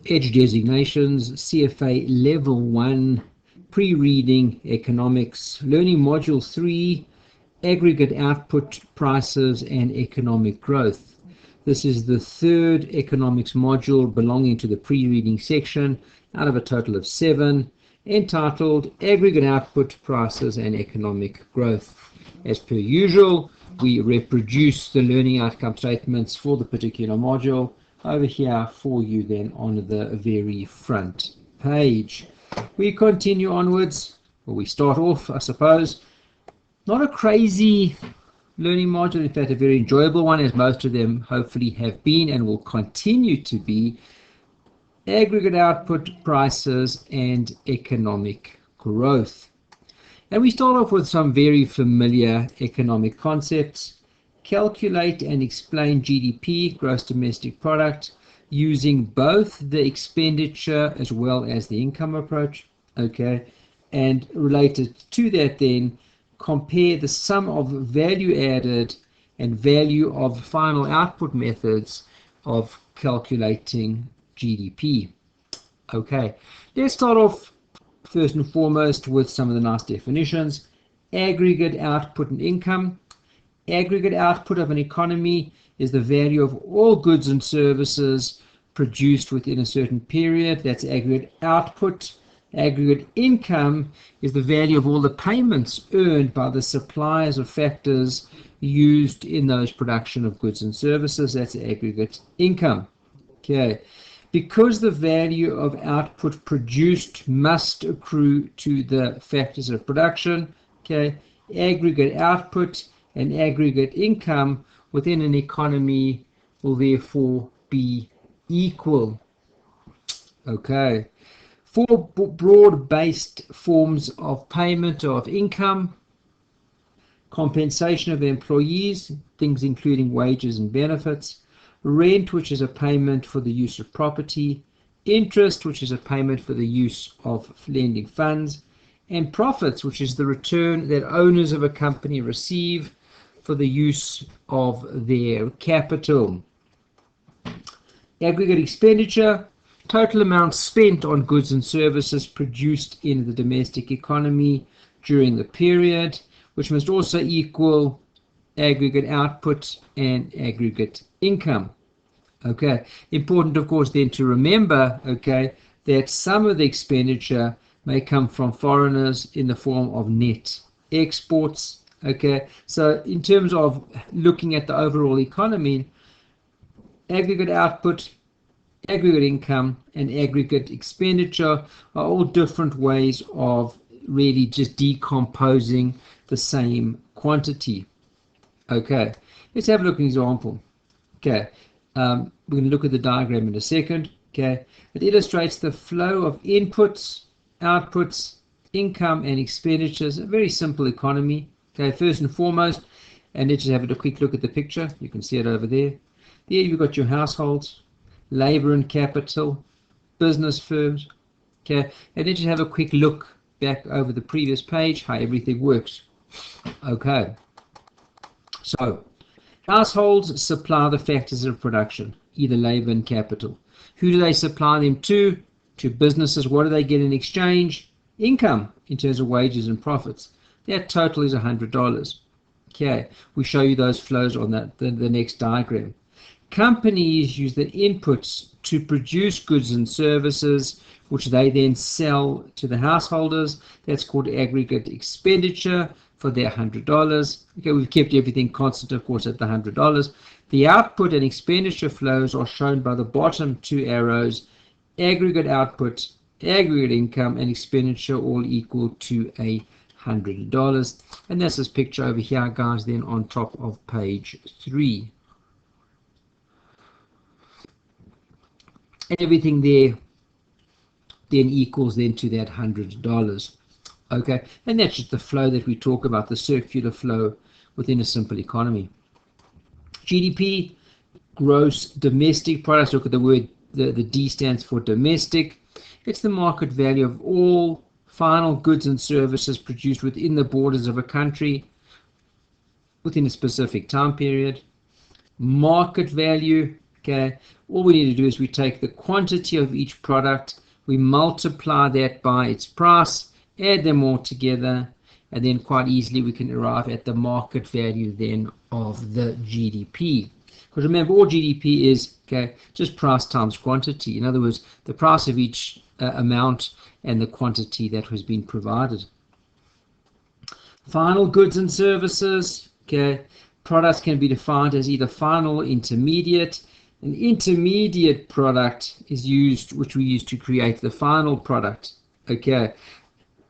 Edge designations, CFA Level 1, pre-reading economics, learning module 3, aggregate output prices and economic growth. This is the third economics module belonging to the pre-reading section out of a total of 7, entitled Aggregate Output Prices and Economic Growth. As per usual, we reproduce the learning outcome statements for the particular module over here for you then on the very front page. We continue onwards, or we start off, I suppose. Not a crazy learning module, in fact a very enjoyable one, as most of them hopefully have been and will continue to be. Aggregate output prices and economic growth. And we start off with some very familiar economic concepts. Calculate and explain GDP, gross domestic product, using both the expenditure as well as the income approach. Okay, and related to that then, compare the sum of value added and value of final output methods of calculating GDP. Okay, let's start off first and foremost with some of the nice definitions. Aggregate output and income. Aggregate output of an economy is the value of all goods and services produced within a certain period. That's aggregate output. Aggregate income is the value of all the payments earned by the suppliers of factors used in those production of goods and services. That's aggregate income. Okay. Because the value of output produced must accrue to the factors of production, okay, aggregate output and aggregate income within an economy will therefore be equal. Okay. For broad-based forms of payment of income, compensation of employees, things including wages and benefits, rent, which is a payment for the use of property, interest, which is a payment for the use of lending funds, and profits, which is the return that owners of a company receive for the use of their capital. Aggregate expenditure, total amounts spent on goods and services produced in the domestic economy during the period, which must also equal aggregate output and aggregate income. Okay, important of course then to remember, okay, that some of the expenditure may come from foreigners in the form of net exports. Okay, so in terms of looking at the overall economy, aggregate output, aggregate income and aggregate expenditure are all different ways of really just decomposing the same quantity. Okay, let's have a look at an example. Okay, we're going to look at the diagram in a second. Okay, it illustrates the flow of inputs, outputs, income and expenditures. A very simple economy. Okay, first and foremost, and let's just have a quick look at the picture. You can see it over there. There you've got your households, labor and capital, business firms. Okay, and let's just have a quick look back over the previous page, how everything works. Okay, so households supply the factors of production, either labor and capital. Who do they supply them to? To businesses. What do they get in exchange? Income, in terms of wages and profits. That total is $100. Okay, we show you those flows on the next diagram. Companies use the inputs to produce goods and services, which they then sell to the householders. That's called aggregate expenditure for their $100. Okay, we've kept everything constant, of course, at the $100. The output and expenditure flows are shown by the bottom two arrows. Aggregate output, aggregate income, and expenditure all equal to $100. And that's this picture over here, guys, then on top of page 3. Everything there then equals then to that $100. Okay, and that's just the flow that we talk about, the circular flow within a simple economy. GDP, gross domestic product. Look at the word, the D stands for domestic. It's the market value of all final goods and services produced within the borders of a country within a specific time period. Market value, Okay, all we need to do is we take the quantity of each product, we multiply that by its price, add them all together, and then quite easily we can arrive at the market value then of the GDP. Because remember, all GDP is just price times quantity. In other words, the price of each amount and the quantity that has been provided. Final goods and services. Products can be defined as either final or intermediate. An intermediate product is used, which we use to create the final product. By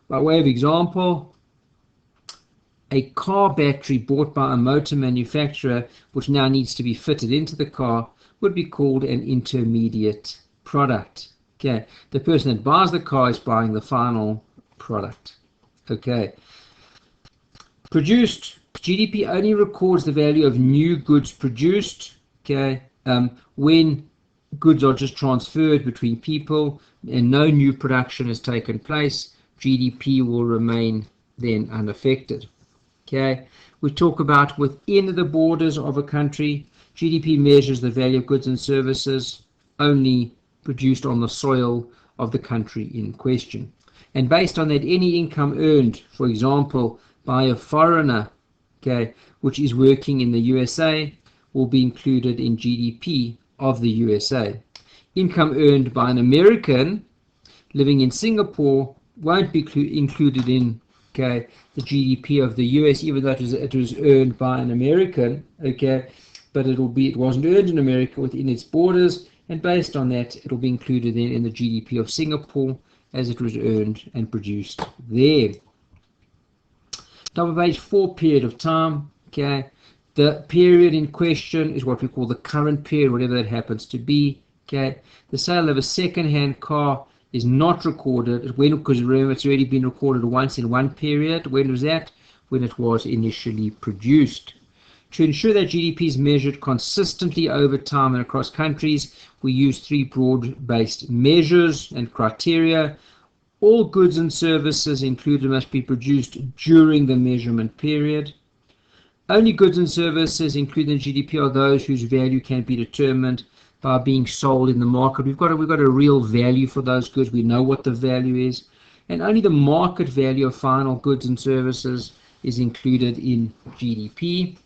way of example, a car battery bought by a motor manufacturer, which now needs to be fitted into the car, would be called an intermediate product. The person that buys the car is buying the final product. Produced. GDP only records the value of new goods produced. When goods are just transferred between people and no new production has taken place, GDP will remain then unaffected. We talk about within the borders of a country. GDP measures the value of goods and services only produced on the soil of the country in question. And based on that, any income earned, for example, by a foreigner, which is working in the USA, will be included in GDP of the USA. Income earned by an American living in Singapore won't be included in the GDP of the US, even though it was earned by an American, but it wasn't earned in America within its borders, and based on that, it will be included then in the GDP of Singapore as it was earned and produced there. Top of page 4, period of time. The period in question is what we call the current period, whatever that happens to be. The sale of a second-hand car is not recorded because remember it's already been recorded once in one period. When was that? When it was initially produced. To ensure that GDP is measured consistently over time and across countries, we use 3 broad-based measures and criteria. All goods and services included must be produced during the measurement period. Only goods and services included in GDP are those whose value can be determined by being sold in the market. We've got a real value for those goods. We know what the value is. And only the market value of final goods and services is included in GDP.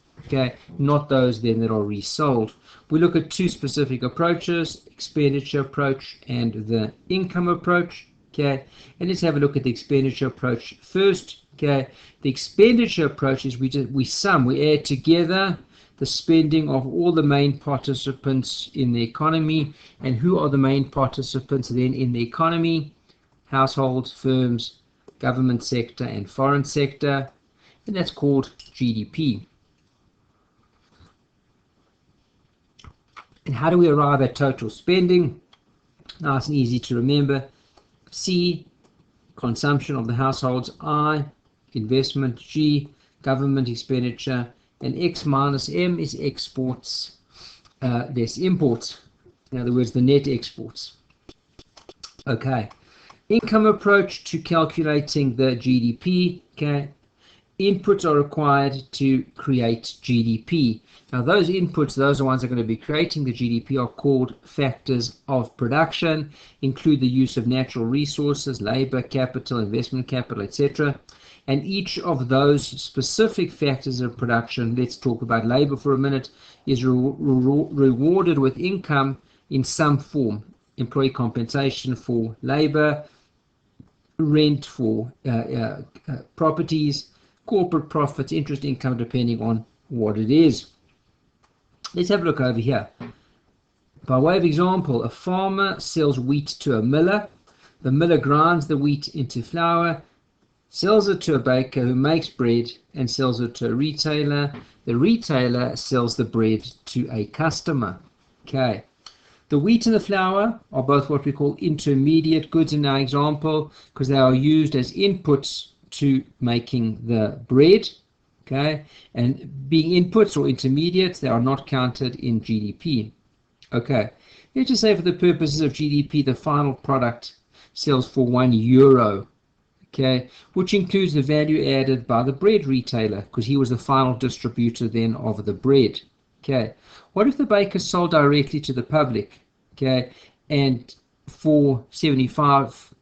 Not those then that are resold. We look at 2 specific approaches, expenditure approach and the income approach. And let's have a look at the expenditure approach first. The expenditure approach is we add together the spending of all the main participants in the economy. And who are the main participants then in the economy? Households, firms, government sector and foreign sector. And that's called GDP. And how do we arrive at total spending? Nice and easy to remember. C, consumption of the households. I, investment. G, government expenditure. And X minus M is exports less imports. In other words, the net exports. Income approach to calculating the GDP. Inputs are required to create GDP. Now those inputs, those are the ones that are going to be creating the GDP, are called factors of production, include the use of natural resources, labor, capital, investment capital, etc. And each of those specific factors of production, let's talk about labor for a minute, is rewarded with income in some form. Employee compensation for labor, rent for properties, corporate profits, interest income, depending on what it is. Let's have a look over here. By way of example, a farmer sells wheat to a miller. The miller grinds the wheat into flour, sells it to a baker who makes bread and sells it to a retailer. The retailer sells the bread to a customer. The wheat and the flour are both what we call intermediate goods in our example because they are used as inputs to making the bread. And being inputs or intermediates, they are not counted in GDP. Let's just say for the purposes of GDP, the final product sells for €1, which includes the value added by the bread retailer because he was the final distributor then of the bread. Okay, what if the baker sold directly to the public? Okay, and for 75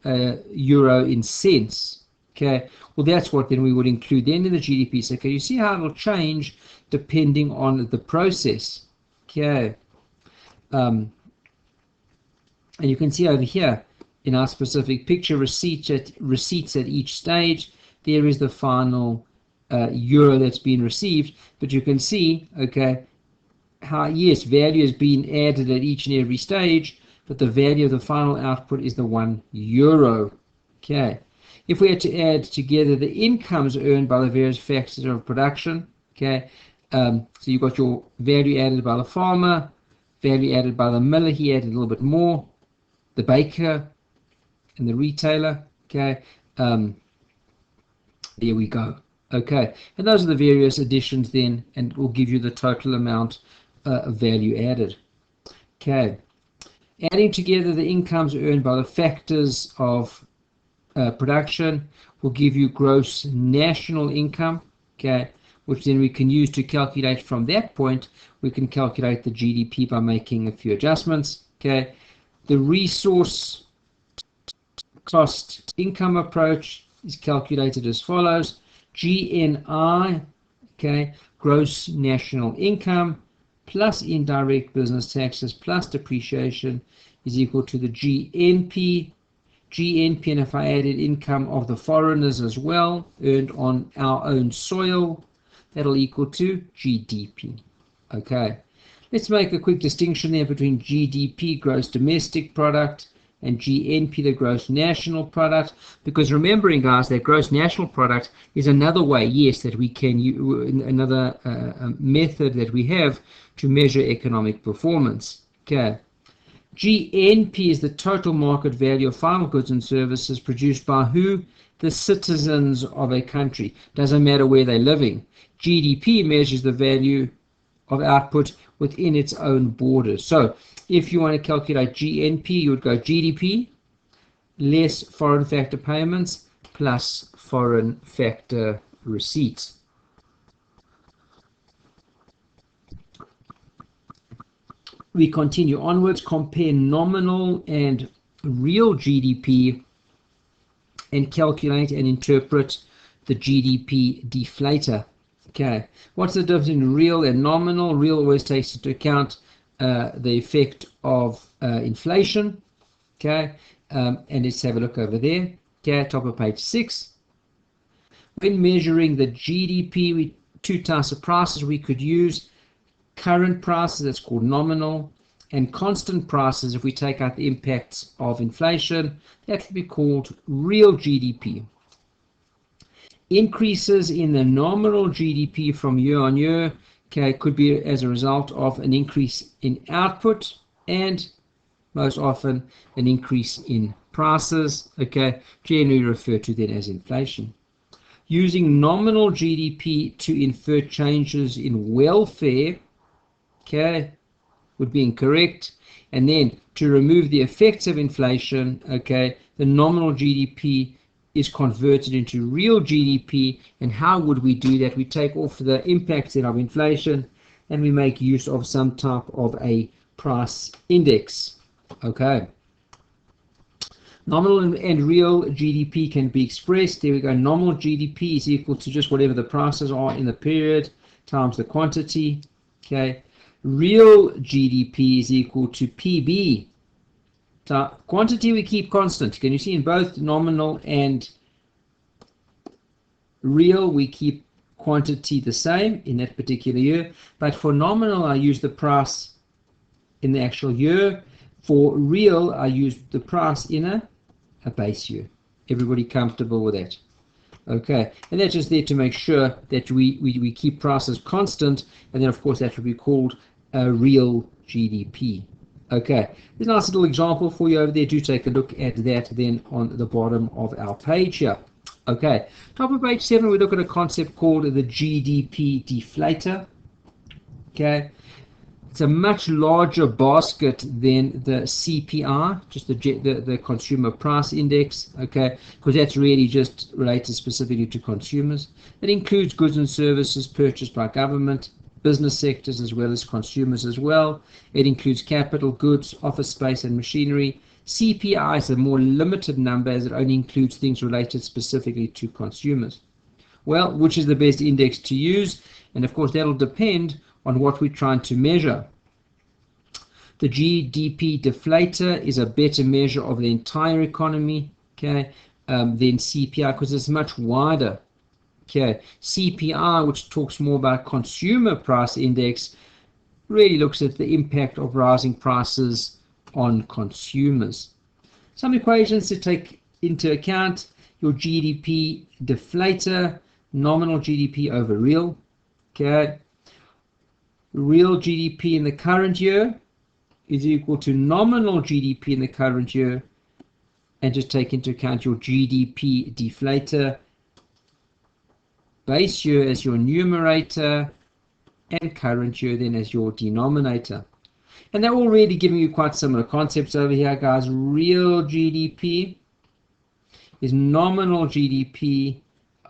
euro in cents. Okay, well that's what then we would include then in the GDP. So can you see how it'll change depending on the process? Okay, and you can see over here in our specific picture receipts at each stage. There is the final euro that's been received, but you can see, okay, how yes, value has been added at each and every stage, but the value of the final output is the €1. Okay, if we had to add together the incomes earned by the various factors of production, okay, so you've got your value added by the farmer, value added by the miller, he added a little bit more, the baker and the retailer, okay, there we go. Okay, and those are the various additions then, and it will give you the total amount of value added. Okay, adding together the incomes earned by the factors of production will give you gross national income, okay, which then we can use to calculate. From that point we can calculate the GDP by making a few adjustments. Okay, the resource cost income approach is calculated as follows: GNI, okay, gross national income, plus indirect business taxes plus depreciation is equal to the GNP. GNP, and if I added income of the foreigners as well, earned on our own soil, that'll equal to GDP. Okay, let's make a quick distinction there between GDP, gross domestic product, and GNP, the gross national product, because remembering, guys, that gross national product is another way, yes, that we can use, another method that we have to measure economic performance. Okay, GNP is the total market value of final goods and services produced by who? The citizens of a country. Doesn't matter where they're living. GDP measures the value of output within its own borders. So if you want to calculate GNP, you would go GDP less foreign factor payments plus foreign factor receipts. We continue onwards, compare nominal and real GDP and calculate and interpret the GDP deflator. Okay, what's the difference in real and nominal? Real always takes into account the effect of inflation. Okay, and let's have a look over there. Okay, top of page 6. When measuring the GDP, two types of prices we could use: current prices, that's called nominal, and constant prices, if we take out the impacts of inflation, that would be called real GDP. Increases in the nominal GDP from year on year, okay, could be as a result of an increase in output and most often an increase in prices, okay, generally referred to then as inflation. Using nominal GDP to infer changes in welfare, okay, would be incorrect. And then to remove the effects of inflation, okay, the nominal GDP is converted into real GDP. And how would we do that? We take off the impacts of inflation and we make use of some type of a price index. Okay, nominal and real GDP can be expressed. There we go. Nominal GDP is equal to just whatever the prices are in the period times the quantity. Okay, real GDP is equal to PB. So quantity we keep constant. Can you see in both nominal and real we keep quantity the same in that particular year, but for nominal I use the price in the actual year. For real I use the price in a base year. Everybody comfortable with that? Okay, and that's just there to make sure that we keep prices constant, and then of course that would be called a real GDP. Okay, there's a nice little example for you over there. Do take a look at that then on the bottom of our page here. Okay, top of page 7 we look at a concept called the GDP deflator. Okay, it's a much larger basket than the CPI, just the consumer price index, okay, because that's really just related specifically to consumers. It includes goods and services purchased by government, business sectors as well as consumers as well. It includes capital, goods, office space, and machinery. CPI is a more limited number as it only includes things related specifically to consumers. Well, which is the best index to use? And of course, that'll depend on what we're trying to measure. The GDP deflator is a better measure of the entire economy, okay, than CPI, because it's much wider. Okay, CPI, which talks more about consumer price index, really looks at the impact of rising prices on consumers. Some equations to take into account: your GDP deflator, nominal GDP over real. Okay, real GDP in the current year is equal to nominal GDP in the current year, and just take into account your GDP deflator, base year as your numerator, and current year then as your denominator. And they're already giving you quite similar concepts over here, guys. Real GDP is nominal GDP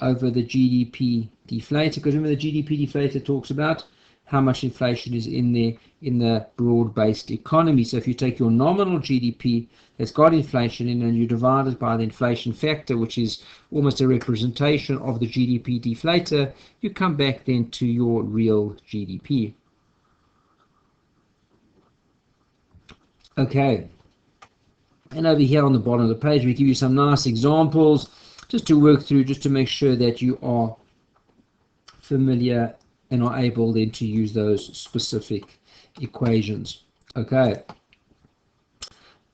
over the GDP deflator, because remember the GDP deflator talks about how much inflation is in there in the broad-based economy. So if you take your nominal GDP that's got inflation in and you divide it by the inflation factor, which is almost a representation of the GDP deflator, you come back then to your real GDP. Okay, and over here on the bottom of the page we give you some nice examples just to work through, just to make sure that you are familiar and are able then to use those specific equations. Okay,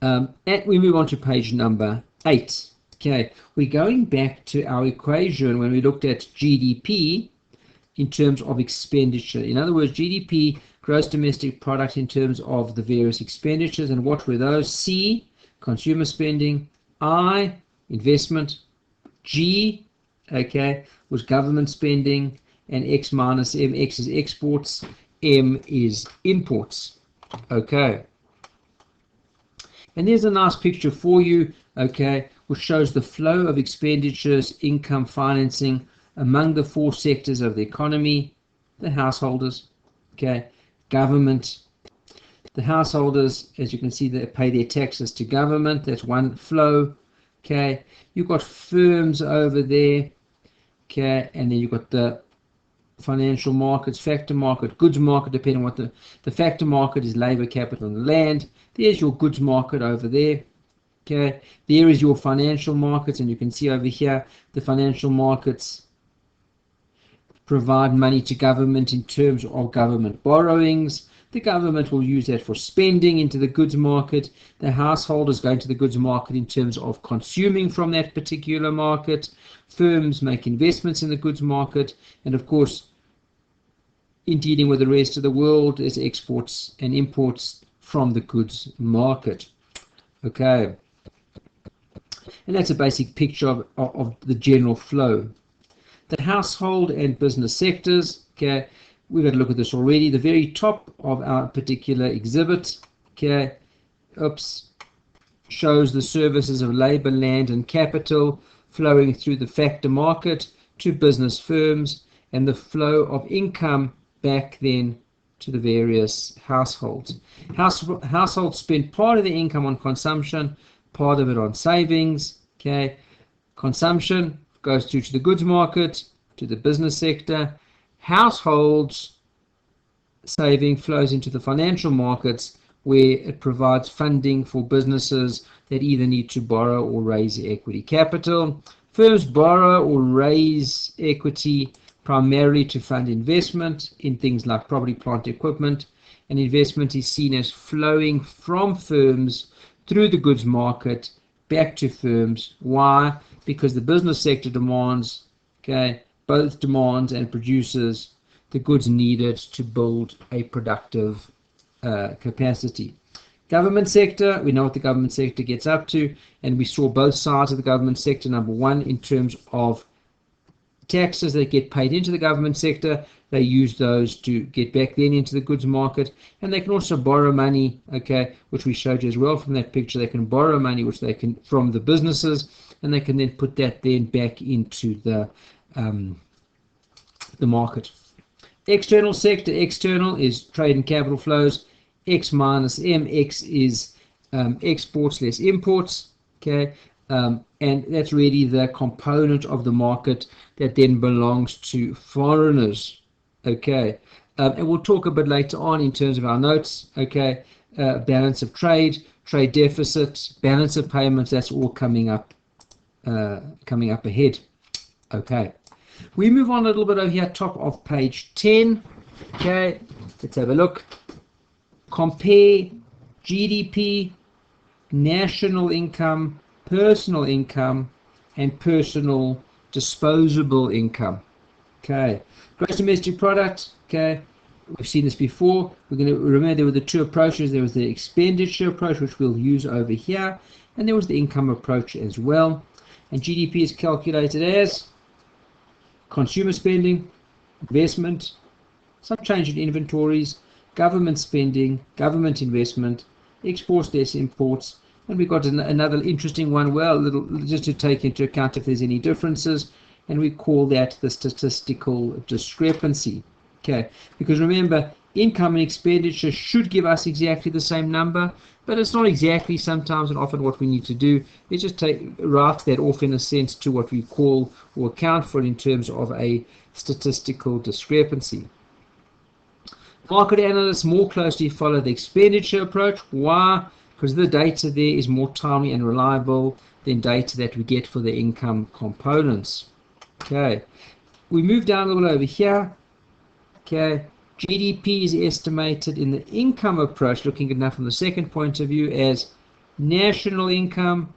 and we move on to page number 8. Okay, we're going back to our equation when we looked at GDP in terms of expenditure. In other words, GDP, gross domestic product, in terms of the various expenditures. And what were those? C, consumer spending. I, investment. G, okay, was government spending. And X minus M, X is exports, M is imports. Okay. And there's a nice picture for you, okay, which shows the flow of expenditures, income, financing among the 4 sectors of the economy: the householders, okay, government. The householders, as you can see, they pay their taxes to government. That's one flow. Okay, you've got firms over there. Okay, and then you've got the financial markets, factor market, goods market, depending on what the factor market is, labor, capital, and land. There's your goods market over there. Okay, there is your financial markets, and you can see over here the financial markets provide money to government in terms of government borrowings. The government will use that for spending into the goods market. The householders go into the goods market in terms of consuming from that particular market. Firms make investments in the goods market. And of course, in dealing with the rest of the world, there's exports and imports from the goods market. Okay. And that's a basic picture of the general flow. The household and business sectors, okay, we've got to look at this already. The very top of our particular exhibit, okay, shows the services of labor, land, and capital flowing through the factor market to business firms, and the flow of income back then to the various households. Households spend part of their income on consumption, part of it on savings. Okay, consumption goes through to the goods market, to the business sector. Households saving flows into the financial markets, where it provides funding for businesses that either need to borrow or raise equity capital. Firms borrow or raise equity primarily to fund investment in things like property, plant, equipment, and investment is seen as flowing from firms through the goods market back to firms. Why? Because the business sector demands, okay, both demands and produces the goods needed to build a productive capacity. Government sector, we know what the government sector gets up to, and we saw both sides of the government sector. Number one, in terms of taxes that get paid into the government sector, they use those to get back then into the goods market, and they can also borrow money, okay, which we showed you as well from that picture. They can borrow money which they can from the businesses, and they can then put that then back into the market. External sector, external is trade and capital flows. X minus M, X is exports less imports. Okay, and that's really the component of the market that then belongs to foreigners. Okay, and we'll talk a bit later on in terms of our notes. Okay, balance of trade, trade deficit, balance of payments. That's all coming up ahead. Okay, we move on a little bit over here, top of page 10. Okay, let's have a look. Compare GDP, national income, personal income, and personal disposable income. Okay, gross domestic product. Okay, we've seen this before. We're going to remember there were the two approaches. There was the expenditure approach, which we'll use over here, and there was the income approach as well. And GDP is calculated as consumer spending, investment, some change in inventories, government spending, government investment, exports less imports, and we've got another interesting one, just to take into account if there's any differences, and we call that the statistical discrepancy. Okay, because remember, income and expenditure should give us exactly the same number, but it's not exactly sometimes, and often what we need to do is just write that off in a sense to what we call or account for in terms of a statistical discrepancy. Market analysts more closely follow the expenditure approach. Why? Because the data there is more timely and reliable than data that we get for the income components. Okay, we move down a little over here. Okay, GDP is estimated in the income approach, looking at now from the second point of view, as national income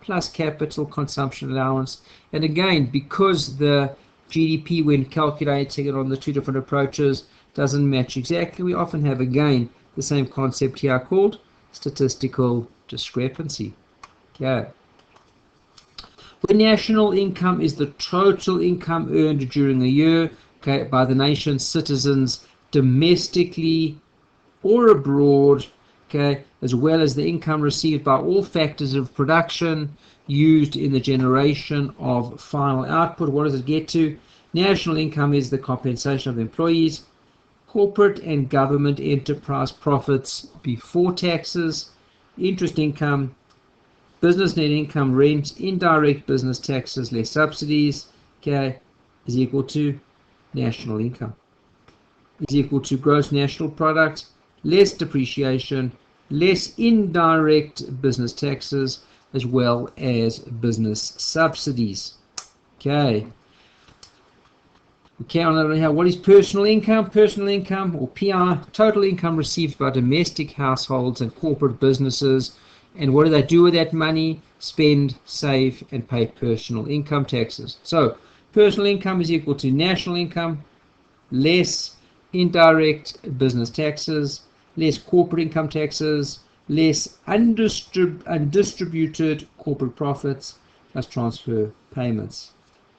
plus capital consumption allowance. And again, because the GDP, when calculating it on the two different approaches, doesn't match exactly, we often have, again, the same concept here called statistical discrepancy. Okay. When national income is the total income earned during a year, okay, by the nation's citizens domestically or abroad, okay, as well as the income received by all factors of production used in the generation of final output. What does it get to? National income is the compensation of employees, corporate and government enterprise profits before taxes, interest income, business net income, rent, indirect business taxes, less subsidies, okay, is equal to national income. Is equal to gross national product, less depreciation, less indirect business taxes, as well as business subsidies. Okay. Okay, on over here, what is personal income? Personal income, or PI, total income received by domestic households and corporate businesses. And what do they do with that money? Spend, save, and pay personal income taxes. So, personal income is equal to national income, less indirect business taxes, less corporate income taxes, less undistributed corporate profits, plus transfer payments.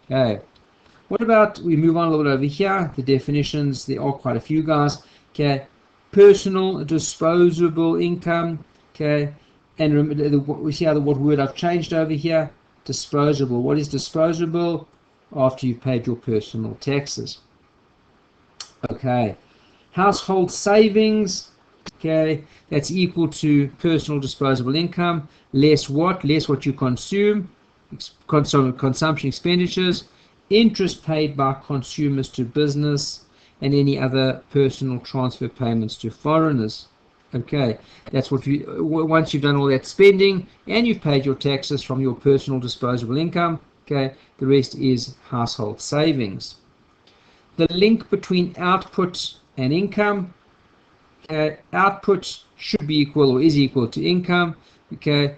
Okay. What about, we move on a little bit over here, the definitions, there are quite a few, guys. Okay, personal disposable income. Okay, and remember, we see how what word I've changed over here, disposable. What is disposable? After you've paid your personal taxes. Okay, household savings. Okay, that's equal to personal disposable income, less what? Less what you consume, consumption expenditures, interest paid by consumers to business, and any other personal transfer payments to foreigners. Okay, that's what you, once you've done all that spending and you've paid your taxes from your personal disposable income, okay, the rest is household savings. The link between output and income, okay, output should be equal or is equal to income. Okay,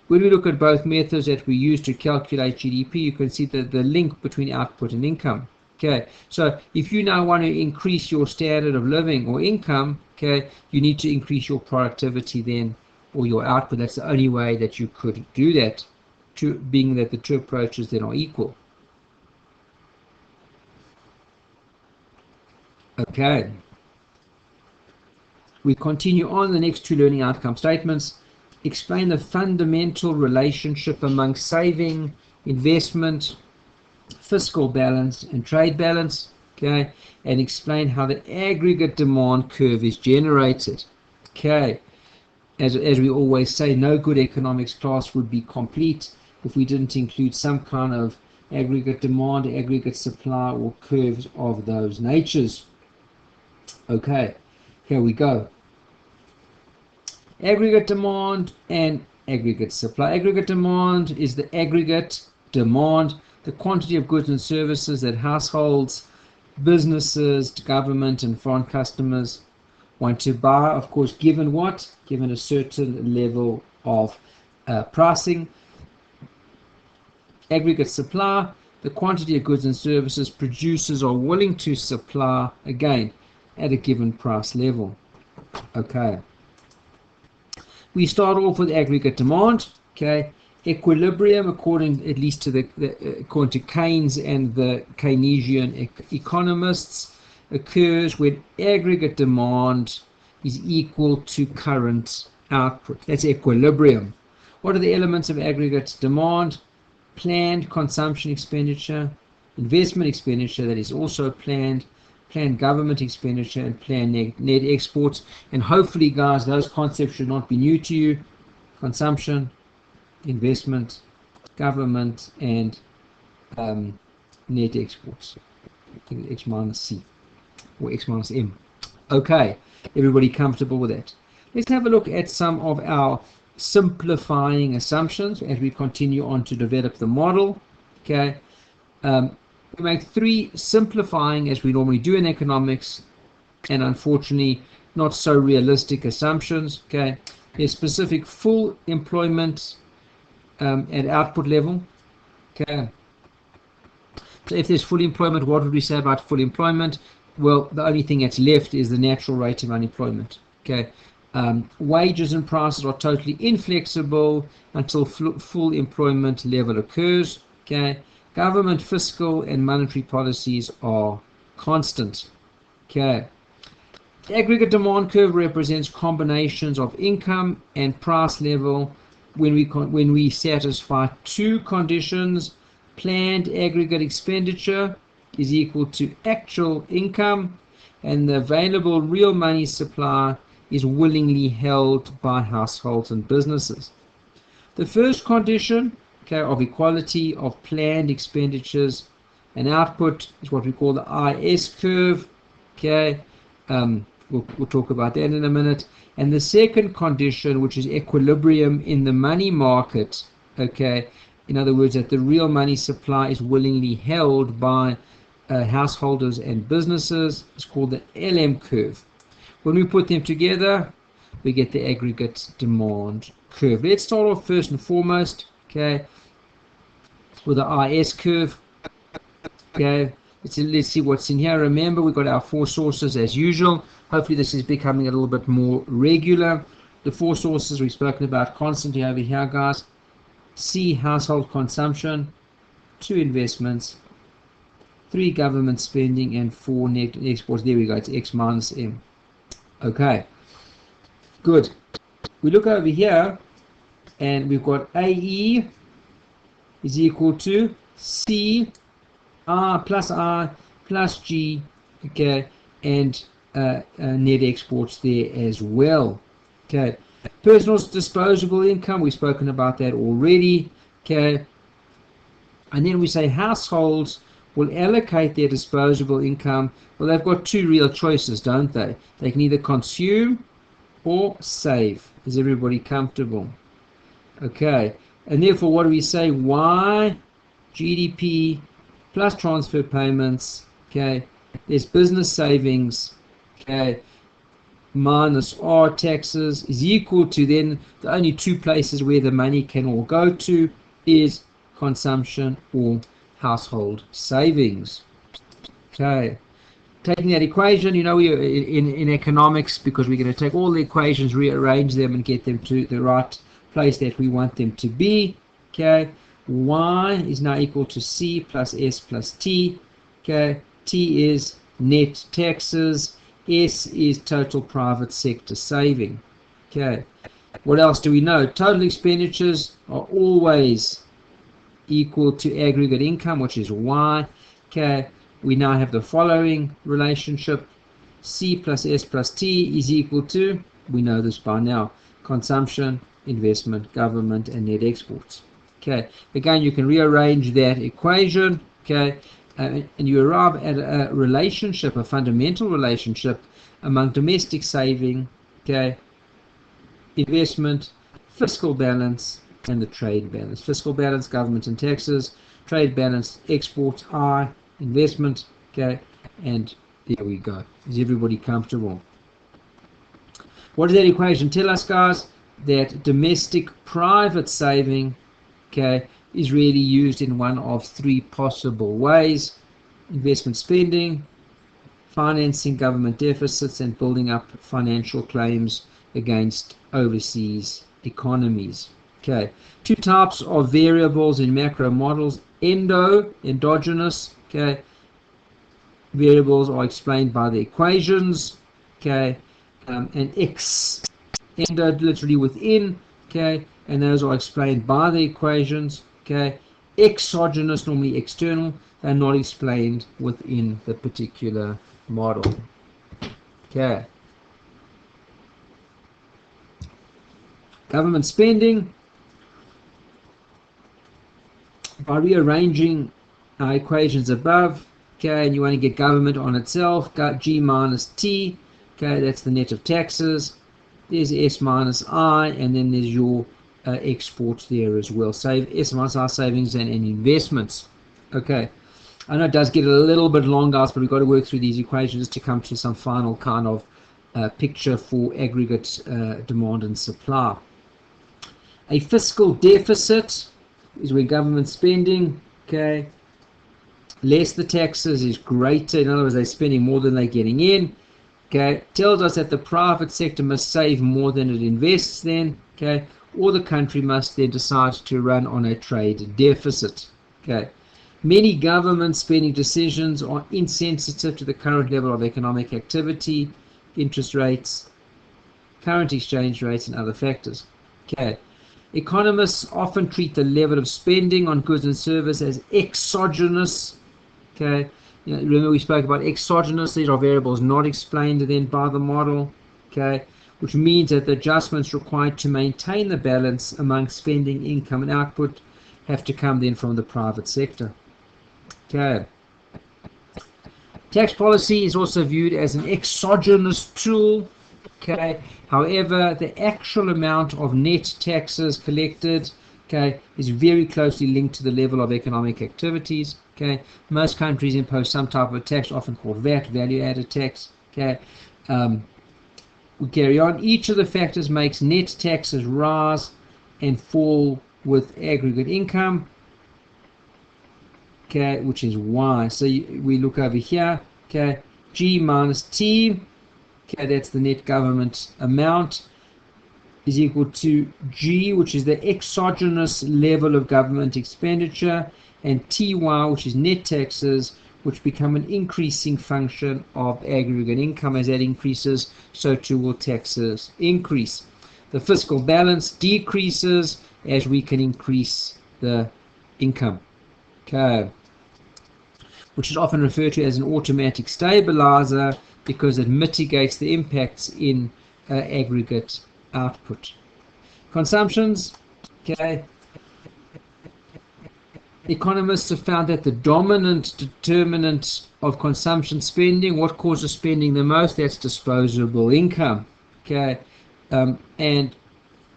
when we look at both methods that we use to calculate GDP, you can see the link between output and income. Okay, so if you now want to increase your standard of living or income, okay, you need to increase your productivity then, or your output. That's the only way that you could do that, being that the two approaches then are equal. Okay, we continue on the next two learning outcome statements. Explain the fundamental relationship among saving, investment, fiscal balance, and trade balance. okay, and explain how the aggregate demand curve is generated. Okay, as we always say, no good economics class would be complete if we didn't include some kind of aggregate demand, aggregate supply, or curves of those natures. Okay, here we go. Aggregate demand and aggregate supply. Aggregate demand is the aggregate demand, the quantity of goods and services that households, businesses, government, and foreign customers want to buy, of course, given what? Given a certain level of pricing. Aggregate supply, the quantity of goods and services producers are willing to supply, again, at a given price level. Okay. We start off with aggregate demand. Okay. Equilibrium, according at least to according to Keynes and the Keynesian economists, occurs when aggregate demand is equal to current output. That's equilibrium. What are the elements of aggregate demand? Planned consumption expenditure, investment expenditure that is also planned government expenditure, and planned net exports. And hopefully, guys, those concepts should not be new to you. Consumption, investment, government, and net exports. X minus C or X minus M. Okay, everybody comfortable with that? Let's have a look at some of our simplifying assumptions as we continue on to develop the model. Okay, we make three simplifying, as we normally do in economics, and unfortunately not so realistic assumptions. Okay, there's specific full employment at output level. Okay, so if there's full employment, what would we say about full employment? Well, the only thing that's left is the natural rate of unemployment. Okay, wages and prices are totally inflexible until full employment level occurs. Okay, government fiscal and monetary policies are constant. Okay, the aggregate demand curve represents combinations of income and price level when we satisfy two conditions. Planned aggregate expenditure is equal to actual income, and the available real money supply is willingly held by households and businesses. The first condition, okay, of equality of planned expenditures and output is what we call the IS curve. Okay, we'll talk about that in a minute. And the second condition, which is equilibrium in the money market, okay, in other words, that the real money supply is willingly held by householders and businesses, is called the LM curve. When we put them together, we get the aggregate demand curve. Let's start off first and foremost, okay, with the IS curve. Okay, let's see what's in here. Remember, we've got our four sources as usual. Hopefully this is becoming a little bit more regular. The four sources we've spoken about constantly over here, guys. C, household consumption. 2, investments. 3, government spending. And 4, net exports. There we go. It's X minus M. Okay, good. We look over here, and we've got AE is equal to C, R plus G, okay, and net exports there as well. Okay, personal disposable income, we've spoken about that already. Okay, and then we say households will allocate their disposable income. Well, they've got two real choices, don't they? They can either consume or save. Is everybody comfortable? Okay, and therefore what do we say? Y GDP plus transfer payments, okay, there's business savings, okay, minus R taxes is equal to, then the only two places where the money can all go to is consumption or household savings. Okay, taking that equation, you know, we in economics, because we're going to take all the equations, rearrange them and get them to the right place that we want them to be. Okay, Y is now equal to C plus S plus T. Okay, T is net taxes, S is total private sector saving. Okay, what else do we know? Total expenditures are always equal to aggregate income, which is Y. Okay, we now have the following relationship. C plus S plus T is equal to, we know this by now, consumption, investment, government, and net exports. Okay, again, you can rearrange that equation, okay, and you arrive at a relationship, a fundamental relationship among domestic saving, okay, investment, fiscal balance, and the trade balance. Fiscal balance, government and taxes; trade balance, exports, I, investment, okay, and there we go. Is everybody comfortable? What does that equation tell us, guys? That domestic private saving, okay, is really used in one of three possible ways: investment spending, financing government deficits, and building up financial claims against overseas economies. Okay, two types of variables in macro models: endogenous, okay, variables are explained by the equations, okay, and endo, literally within, okay, and those are explained by the equations, okay. Exogenous, normally external, and not explained within the particular model. Okay. Government spending, by rearranging our equations above, okay, and you want to get government on itself, got G minus T, okay, that's the net of taxes. There's S minus I, and then there's your exports there as well. Save S minus I, savings and investments. Okay, I know it does get a little bit long, guys, but we've got to work through these equations to come to some final kind of picture for aggregate demand and supply. A fiscal deficit is when government spending, okay, less the taxes is greater. In other words, they're spending more than they're getting in. Okay, tells us that the private sector must save more than it invests then, okay, or the country must then decide to run on a trade deficit. Okay, many government spending decisions are insensitive to the current level of economic activity, interest rates, current exchange rates, and other factors. Okay, economists often treat the level of spending on goods and services as exogenous. Okay, you know, remember we spoke about exogenous. These are variables not explained then by the model, okay, which means that the adjustments required to maintain the balance among spending, income, and output have to come then from the private sector. Okay. Tax policy is also viewed as an exogenous tool. Okay. However, the actual amount of net taxes collected, okay, is very closely linked to the level of economic activities. Okay, most countries impose some type of tax, often called VAT, value-added tax. Okay, we carry on. Each of the factors makes net taxes rise and fall with aggregate income. Okay, which is Y. So we look over here. Okay, G minus T. Okay, that's the net government amount, is equal to G, which is the exogenous level of government expenditure, and TY, which is net taxes, which become an increasing function of aggregate income. As that increases, so too will taxes increase. The fiscal balance decreases as we can increase the income. Okay, which is often referred to as an automatic stabilizer because it mitigates the impacts in aggregate output. Consumptions, okay. Economists have found that the dominant determinant of consumption spending, what causes spending the most, that's disposable income. Okay, and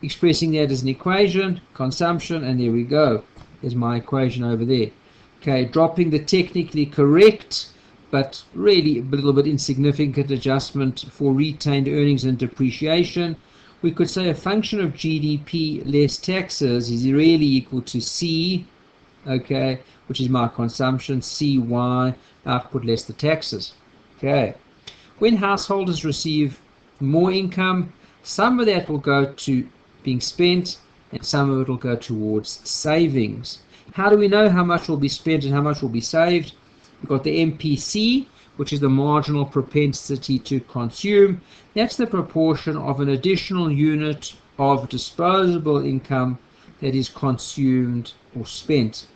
expressing that as an equation, consumption, and there we go. There's my equation over there. Okay, dropping the technically correct but really a little bit insignificant adjustment for retained earnings and depreciation, we could say a function of GDP less taxes is really equal to C, okay, which is my consumption, CY, output less the taxes. Okay, when householders receive more income, some of that will go to being spent and some of it will go towards savings. How do we know how much will be spent and how much will be saved? We've got the MPC, which is the marginal propensity to consume. That's the proportion of an additional unit of disposable income that is consumed or spent.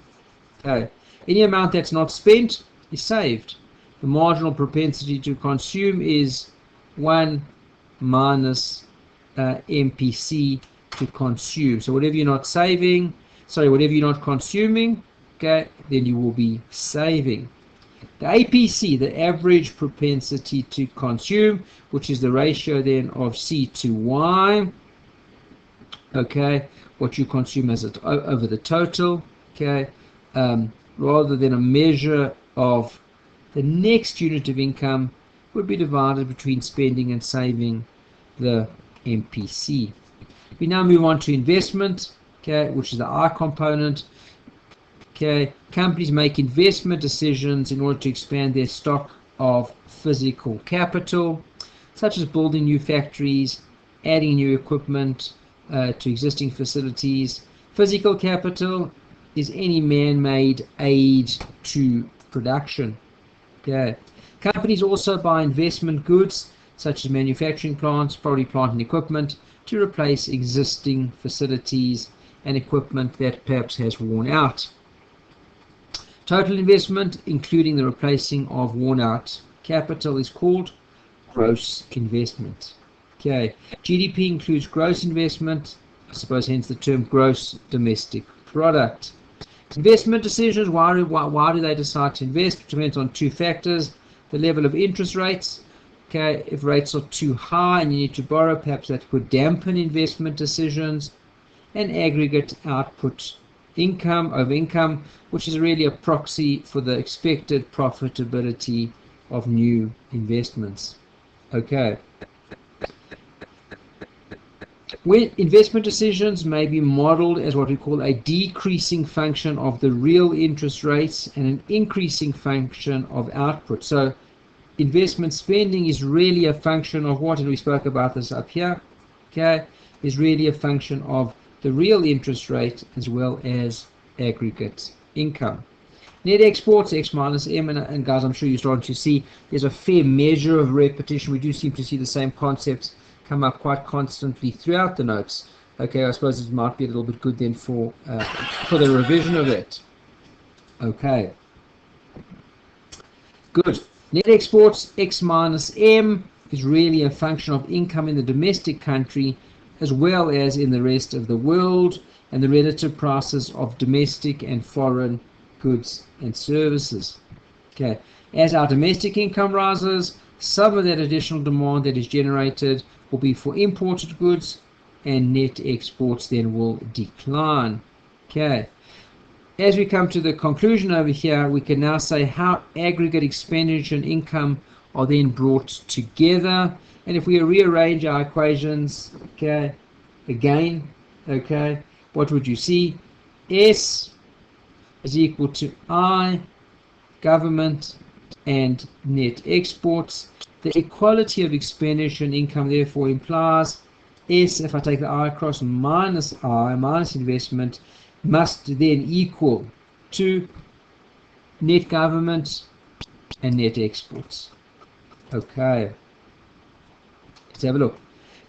Okay. Any amount that's not spent is saved. The marginal propensity to consume is 1 minus MPC to consume. So whatever you're not saving, whatever you're not consuming, okay, then you will be saving. The APC, the average propensity to consume, which is the ratio then of C to Y, okay, what you consume as over the total, okay, rather than a measure of the next unit of income, would be divided between spending and saving, the MPC. We now move on to investment, okay, which is the I component. Okay, companies make investment decisions in order to expand their stock of physical capital, such as building new factories, adding new equipment to existing facilities. Physical capital is any man-made aid to production. Okay, companies also buy investment goods, such as manufacturing plants, property, plant, and equipment, to replace existing facilities and equipment that perhaps has worn out. Total investment, including the replacing of worn out capital, is called gross investment. Okay, GDP includes gross investment, I suppose hence the term gross domestic product. Investment decisions, why do they decide to invest? It depends on two factors: the level of interest rates. Okay, if rates are too high and you need to borrow, perhaps that could dampen investment decisions, and aggregate output income over income, which is really a proxy for the expected profitability of new investments. Okay. When investment decisions may be modeled as what we call a decreasing function of the real interest rates and an increasing function of output. So investment spending is really a function of what, and we spoke about this up here, okay, is really a function of the real interest rate as well as aggregate income. Net exports, X minus M, and guys, I'm sure you're starting to see there's a fair measure of repetition. We do seem to see the same concepts come up quite constantly throughout the notes. Okay, I suppose it might be a little bit good then for the revision of it. Okay, good. Net exports, X minus M, is really a function of income in the domestic country as well as in the rest of the world, and the relative prices of domestic and foreign goods and services. Okay, as our domestic income rises, some of that additional demand that is generated will be for imported goods, and net exports then will decline. Okay, as we come to the conclusion over here, we can now say how aggregate expenditure and income are then brought together. And if we rearrange our equations, okay, again, okay, what would you see? S is equal to I, government, and net exports. The equality of expenditure and income therefore implies S, if I take the I across, minus I, minus investment, must then equal to net government and net exports. Okay, let's have a look.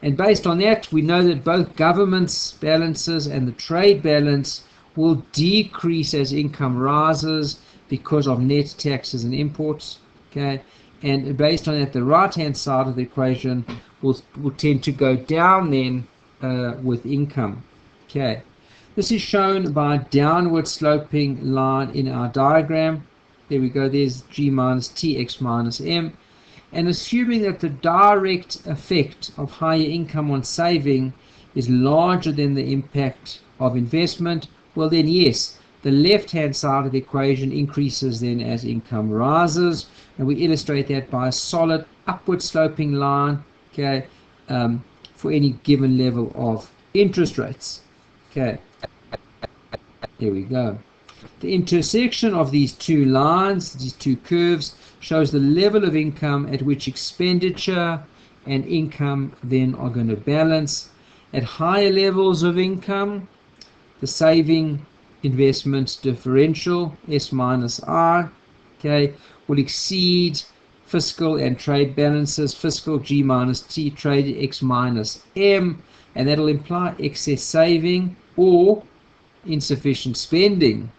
And based on that, we know that both government's balances and the trade balance will decrease as income rises because of net taxes and imports. Okay, and based on that, the right-hand side of the equation will tend to go down then with income. Okay, this is shown by a downward sloping line in our diagram. There we go. There's G minus T, X minus M. And assuming that the direct effect of higher income on saving is larger than the impact of investment, well then yes, the left-hand side of the equation increases then as income rises, and we illustrate that by a solid upward sloping line, okay, for any given level of interest rates. Okay, there we go. The intersection of these two lines, these two curves, shows the level of income at which expenditure and income then are going to balance. At higher levels of income, the saving investment differential, S minus I, okay, will exceed fiscal and trade balances, fiscal G minus T, trade X minus M, and that will imply excess saving or insufficient spending.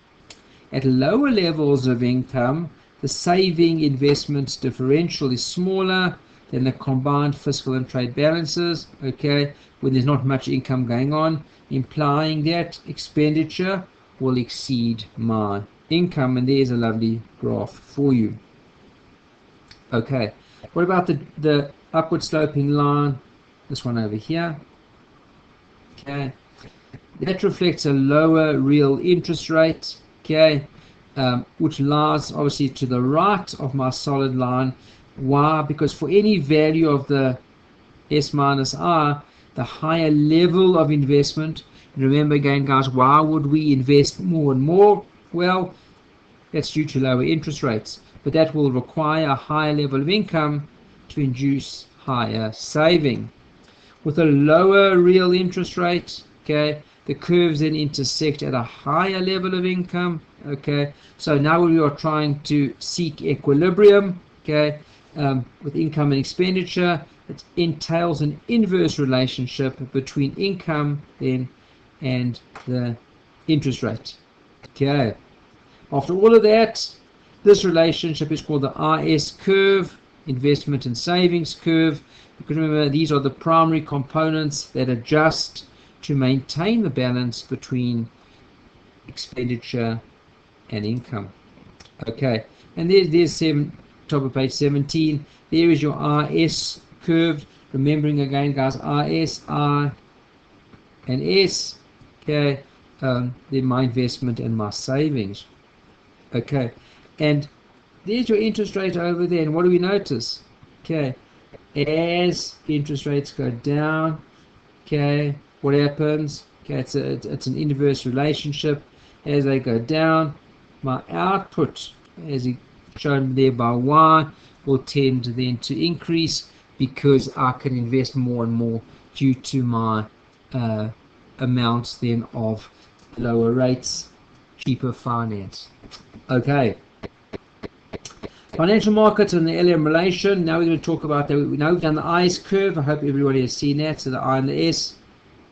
At lower levels of income, the saving investment differential is smaller than the combined fiscal and trade balances, okay, when there's not much income going on, implying that expenditure will exceed my income. And there's a lovely graph for you. Okay, what about the upward sloping line? This one over here. Okay, that reflects a lower real interest rate, okay, which lies obviously to the right of my solid line. Why? Because for any value of the S minus I, the higher level of investment, remember again guys, why would we invest more and more? Well, that's due to lower interest rates, but that will require a higher level of income to induce higher saving. With a lower real interest rate, okay, the curves then intersect at a higher level of income, okay. So now we are trying to seek equilibrium, okay, with income and expenditure. It entails an inverse relationship between income then and the interest rate, okay. After all of that, this relationship is called the IS curve, investment and savings curve, because remember these are the primary components that adjust to maintain the balance between expenditure and income. Okay, and there's top of page 17. There is your IS curve. Remembering again, guys, IS, I, and S. Okay, then my investment and my savings. Okay, and there's your interest rate over there. And what do we notice? Okay, as interest rates go down, okay, what happens? Okay, it's an inverse relationship. As they go down, my output, as shown there by Y, will tend then to increase because I can invest more and more due to my amounts then of lower rates, cheaper finance. Okay. Financial markets and the LM relation. Now we're going to talk about that. Now we've done the IS curve. I hope everybody has seen that. So the I and the S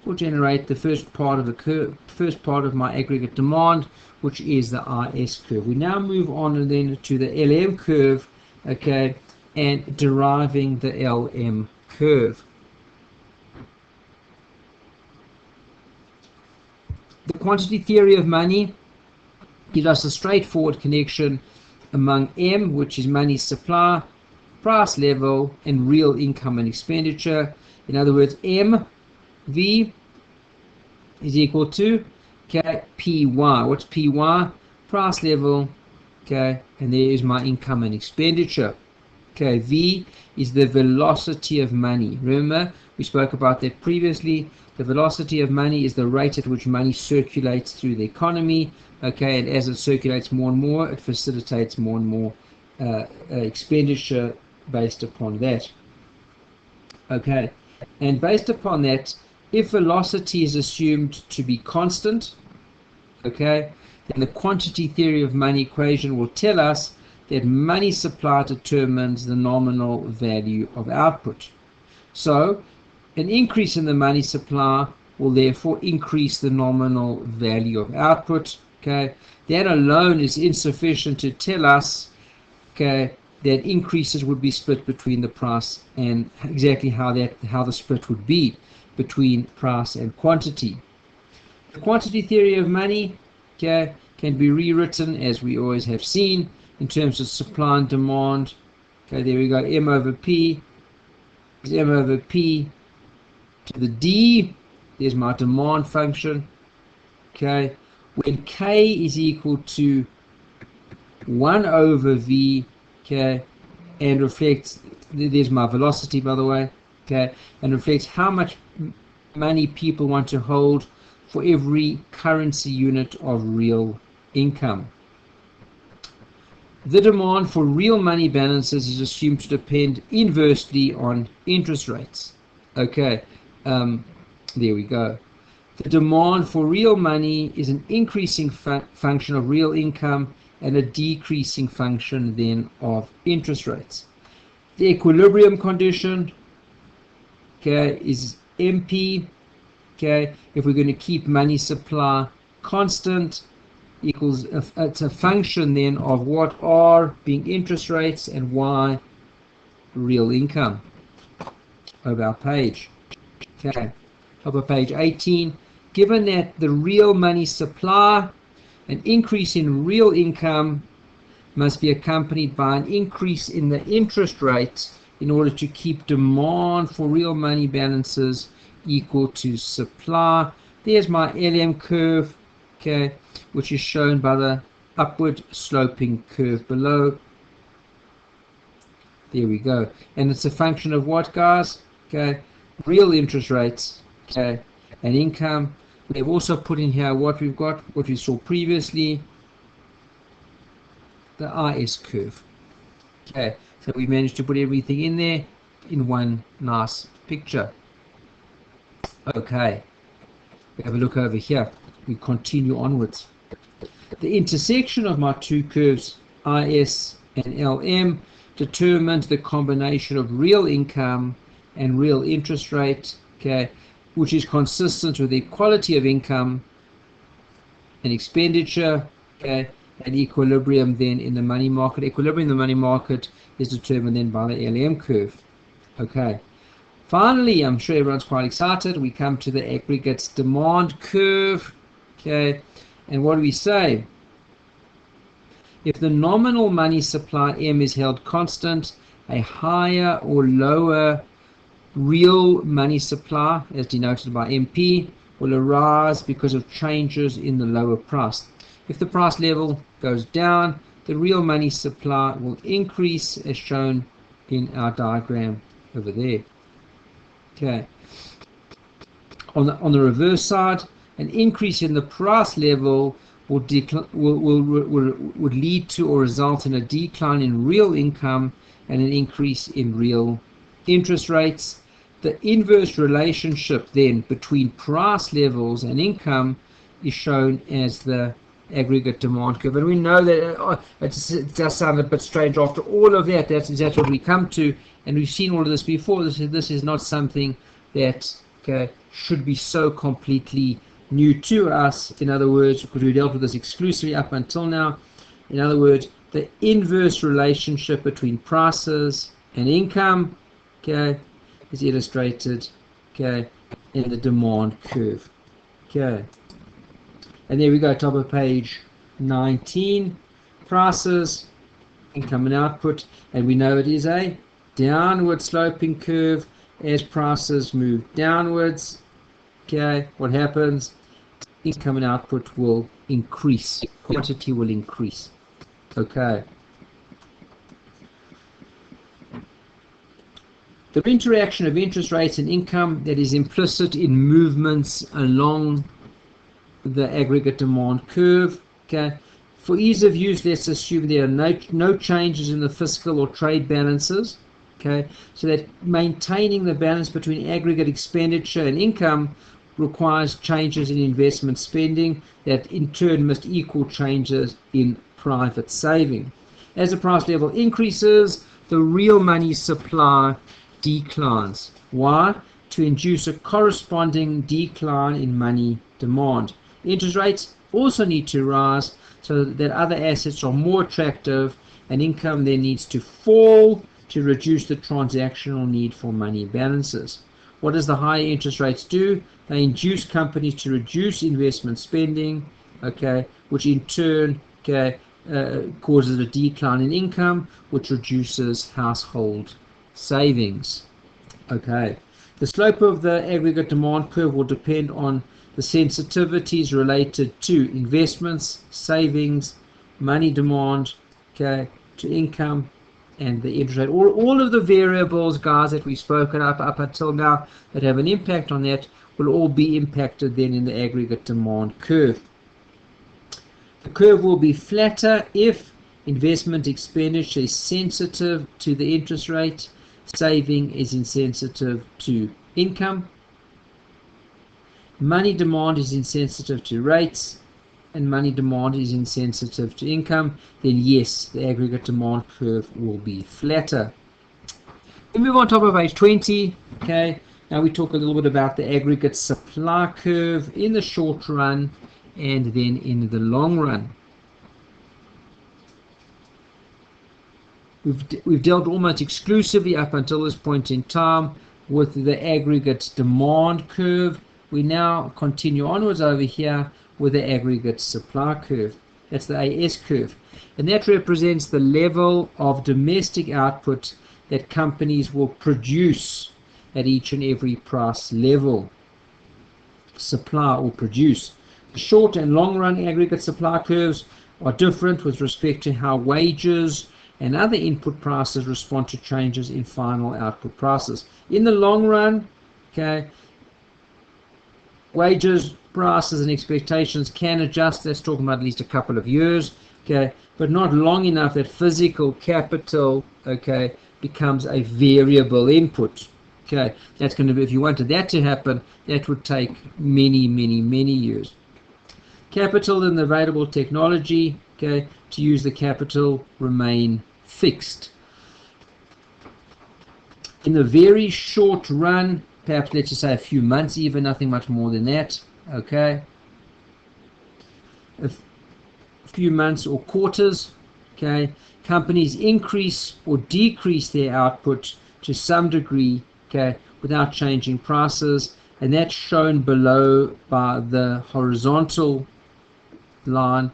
will generate the first part of the curve, first part of my aggregate demand, which is the IS curve. We now move on then to the LM curve, okay, and deriving the LM curve. The quantity theory of money gives us a straightforward connection among M, which is money supply, price level, and real income and expenditure. In other words, MV is equal to, okay, PY. What's PY? Price level, okay, and there is my income and expenditure. Okay, V is the velocity of money. Remember, we spoke about that previously. The velocity of money is the rate at which money circulates through the economy. Okay, and as it circulates more and more, it facilitates more and more expenditure based upon that. Okay, and based upon that, if velocity is assumed to be constant, okay, then the quantity theory of money equation will tell us that money supply determines the nominal value of output. So an increase in the money supply will therefore increase the nominal value of output. Okay, that alone is insufficient to tell us, okay, that increases would be split between the price and exactly how the split would be between price and quantity. The quantity theory of money, okay, can be rewritten as we always have seen in terms of supply and demand. Okay, there we go. M over P is M over P to the D. There's my demand function. Okay, when K is equal to 1 over V, okay, and reflects, there's my velocity by the way, okay, and reflects how much money people want to hold for every currency unit of real income. The demand for real money balances is assumed to depend inversely on interest rates. Okay, there we go. The demand for real money is an increasing function of real income and a decreasing function then of interest rates. The equilibrium condition, okay, is MP. Okay, if we're going to keep money supply constant, equals, it's a function then of what R being interest rates and Y real income. Over our page. Okay, top of page 18. Given that the real money supply, an increase in real income must be accompanied by an increase in the interest rate in order to keep demand for real money balances equal to supply. There's my LM curve, okay, which is shown by the upward sloping curve below. There we go. And it's a function of what, guys? Okay, real interest rates, okay, and income. They've also put in here what we've got, what we saw previously, the IS curve. Okay, so we managed to put everything in there in one nice picture. Okay, we have a look over here. We continue onwards. The intersection of my two curves, IS and LM, determined the combination of real income and real interest rate, okay, which is consistent with the equality of income and expenditure, okay, and equilibrium then in the money market. Equilibrium in the money market is determined then by the LM curve. Okay. Finally, I'm sure everyone's quite excited. We come to the aggregate demand curve. Okay. And what do we say? If the nominal money supply M is held constant, a higher or lower real money supply, as denoted by MP, will arise because of changes in the lower price. If the price level goes down, the real money supply will increase, as shown in our diagram over there. Okay. On the reverse side, an increase in the price level would lead to or result in a decline in real income and an increase in real interest rates. The inverse relationship then between price levels and income is shown as the aggregate demand curve. And we know that it does sound a bit strange after all of that. That's exactly what we come to, and we've seen all of this before. This is not something that should be so completely new to us. In other words, because we dealt with this exclusively up until now. In other words, the inverse relationship between prices and income, is illustrated, in the demand curve. And there we go, top of page 19. Prices, income and output, and we know it is a downward sloping curve. As prices move downwards, what happens? Income and output will increase. Quantity will increase. Okay. The interaction of interest rates and income that is implicit in movements along the aggregate demand curve. For ease of use, let's assume there are no changes in the fiscal or trade balances. So that maintaining the balance between aggregate expenditure and income requires changes in investment spending that in turn must equal changes in private saving. As the price level increases, the real money supply declines. Why? To induce a corresponding decline in money demand. Interest rates also need to rise so that other assets are more attractive, and income then needs to fall to reduce the transactional need for money balances. What does the higher interest rates do? They induce companies to reduce investment spending, which in turn causes a decline in income, which reduces household savings. The slope of the aggregate demand curve will depend on the sensitivities related to investments, savings, money demand, to income, and the interest rate. All of the variables, guys, that we've spoken up until now that have an impact on that will all be impacted then in the aggregate demand curve. The curve will be flatter if investment expenditure is sensitive to the interest rate, saving is insensitive to income, money demand is insensitive to rates, and money demand is insensitive to income, then yes, the aggregate demand curve will be flatter. We move on top of page 20. Now we talk a little bit about the aggregate supply curve in the short run and then in the long run. We've dealt almost exclusively up until this point in time with the aggregate demand curve. We now continue onwards over here with the aggregate supply curve. That's the AS curve. And that represents the level of domestic output that companies will produce at each and every price level. Supply or produce. The short and long run aggregate supply curves are different with respect to how wages and other input prices respond to changes in final output prices. In the long run, okay, wages, prices, and expectations can adjust. That's talking about at least a couple of years, okay, but not long enough that physical capital, okay, becomes a variable input. Okay, that's going to be, if you wanted that to happen, that would take many years. Capital and the available technology, okay, to use the capital remain fixed. In the very short run, perhaps let's just say a few months, even nothing much more than that, okay, a few months or quarters, okay, companies increase or decrease their output to some degree, okay, without changing prices, and that's shown below by the horizontal line,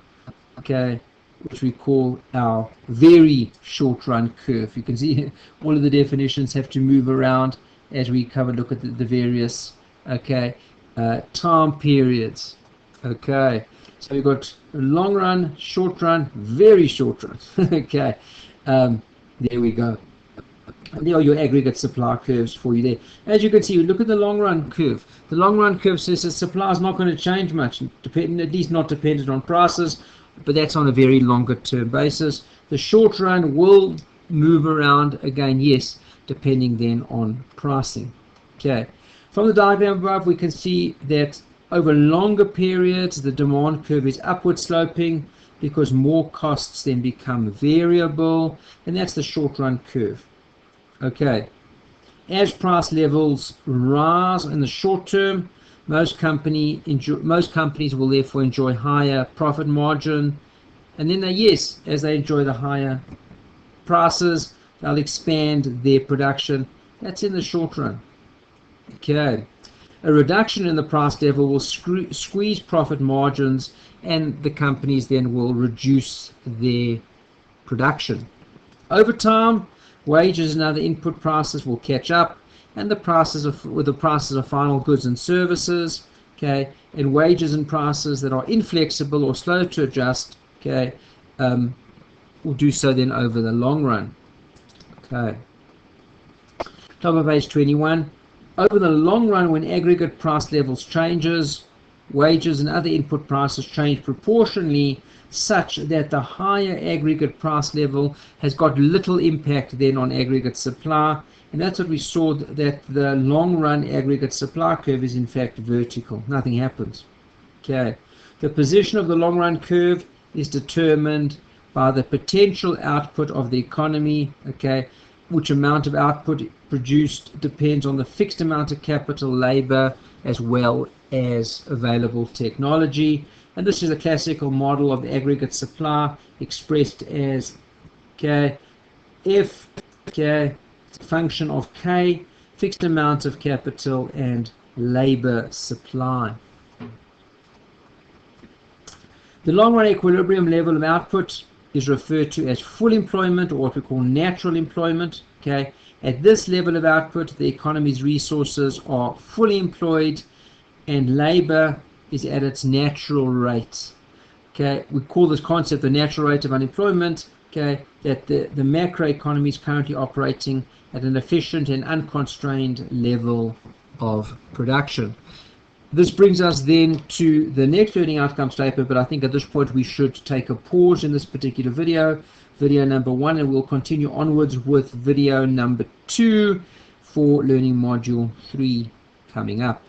okay, which we call our very short run curve. You can see all of the definitions have to move around as we look at the various, okay, time periods. Okay, so we've got a long run, short run, very short run. Okay, there we go. There are your aggregate supply curves for you there. As you can see, look at the long run curve. The long run curve says that supply is not going to change much, at least not dependent on prices, but that's on a very longer term basis. The short run will move around again, yes, depending then on pricing. Okay, from the diagram above we can see that over longer periods the demand curve is upward sloping because more costs then become variable, and that's the short run curve. Okay, as price levels rise in the short term, most companies will therefore enjoy higher profit margin, and then as they enjoy the higher prices, they'll expand their production. That's in the short run. Okay, a reduction in the price level will squeeze profit margins, and the companies then will reduce their production. Over time, wages and other input prices will catch up, and the prices of final goods and services, okay, and wages and prices that are inflexible or slow to adjust, okay, will do so then over the long run. Okay. Top of page 21. Over the long run, when aggregate price levels changes, wages and other input prices change proportionally, such that the higher aggregate price level has got little impact then on aggregate supply, and that's what we saw, that the long run aggregate supply curve is in fact vertical. Nothing happens. Okay, the position of the long run curve is determined by the potential output of the economy, okay, which amount of output produced depends on the fixed amount of capital, labor, as well as available technology. And this is a classical model of aggregate supply expressed as, okay, F, okay, function of K, fixed amount of capital and labor supply. The long run equilibrium level of output is referred to as full employment, or what we call natural employment. Okay, at this level of output, the economy's resources are fully employed and labor is at its natural rate. Okay, we call this concept the natural rate of unemployment. Okay, that the macroeconomy is currently operating at an efficient and unconstrained level of production. This brings us then to the next learning outcome statement, but I think at this point we should take a pause in this particular video number 1, and we'll continue onwards with video number 2 for learning module 3 coming up.